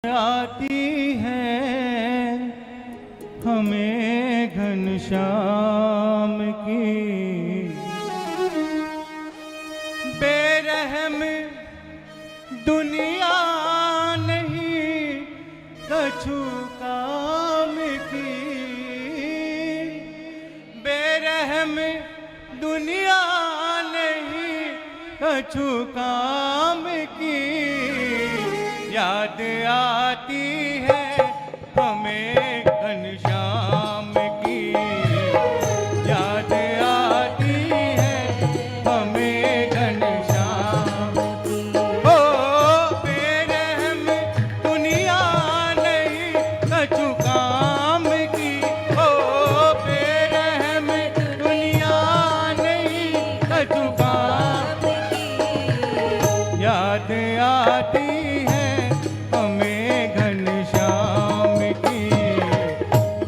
आती है हमें घनश्याम की बेरहम दुनिया नहीं कछु काम की, बेरहम दुनिया नहीं कछु काम की। याद आती है हमें घनश्याम की, याद आती है हमें घनश्याम की। ओ बेरहम दुनिया नहीं कछु काम की, ओ बेरहम दुनिया नहीं कछु काम की। याद आती है हमें घनश्याम की,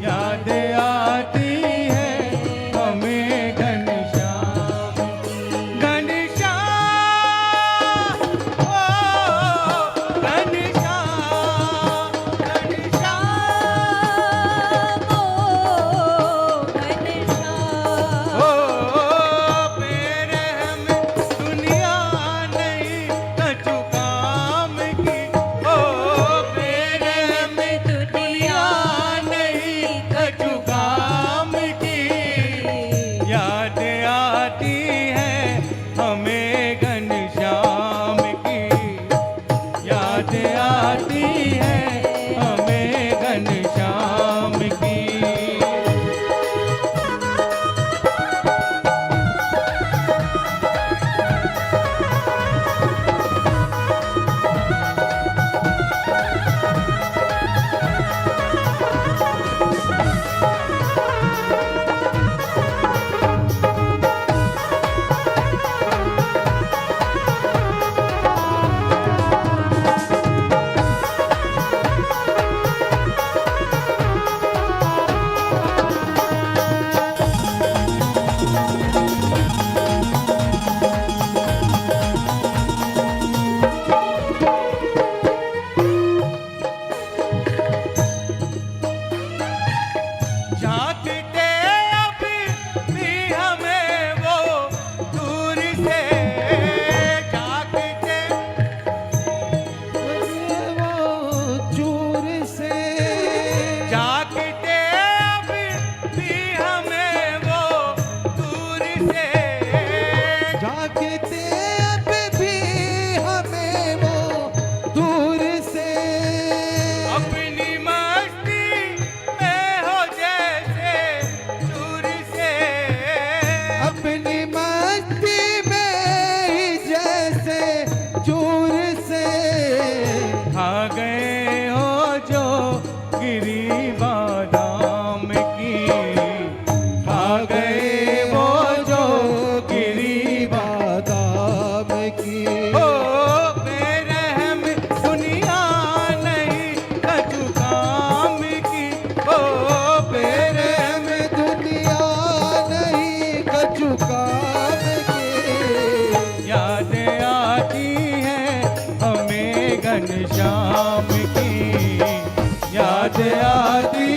याद आती है हमें घनश्याम की। घनश्याम ओ घनश्याम, घनश्याम ओ बेरहम दुनिया नहीं कछु काम की, ओ बेरहम दुनिया नहीं कछु काम की। याद आती है हमें घनश्याम की, याद आती है हमें घनश्याम की। झांकते अब भी हमें वो दूर से, झांकते वो चूर से, झांकते अब भी हमें वो दूर से। झांकते अब भी हमें वो दूर से। अपनी मस्ती में हो जैसे दूर से, अपनी मस्ती में ही जैसे चूर से। खा गए हो जो गिरी बादाम की, खा गए वो जो गिरी बादाम की। ओ बेरहम दुनिया नहीं कछु काम की, ओ बेरहम बेरहम दुनिया नहीं कछु काम की। याद आती है हमें घनश्याम की, याद आती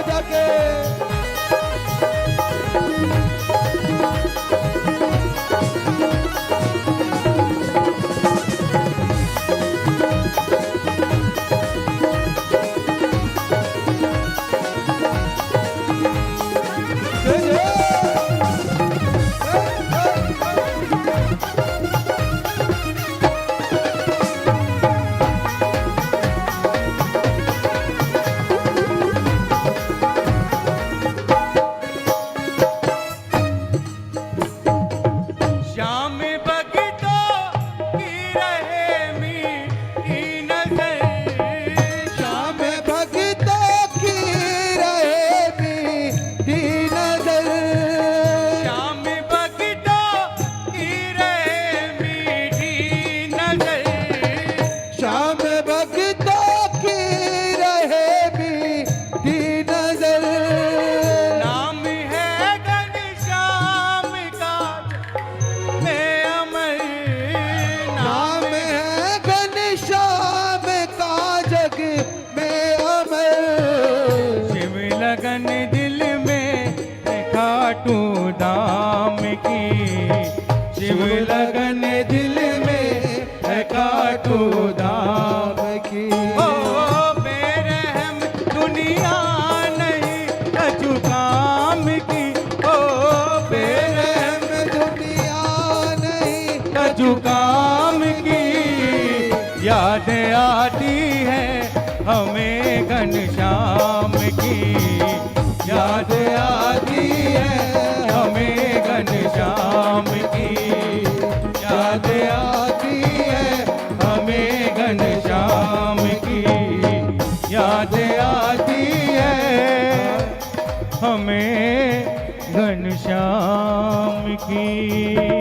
जाके। श्याम भक्तों की रहे मीठी नजर, श्याम भक्तों की रहे मीठी नजर। श्याम भक्तों की रहे मीठी नजर। श्याम भक्तों की रहे मीठी नजर। नाम है घनश्याम का मैं अमर, नाम है घनश्याम का जग में अमर। शिव लगन दिल में है खाटू धाम की, शिव लगन दिल में है खाटू धाम की ओ बेरहम दुनिया नहीं कछु काम की, ओ बेरहम बेरहम दुनिया नहीं कछु काम की। याद आती है हमें घनश्याम की, याद आती है हमें घनश्याम की, याद आती है हमें घनश्याम की, याद आती है हमें घनश्याम की।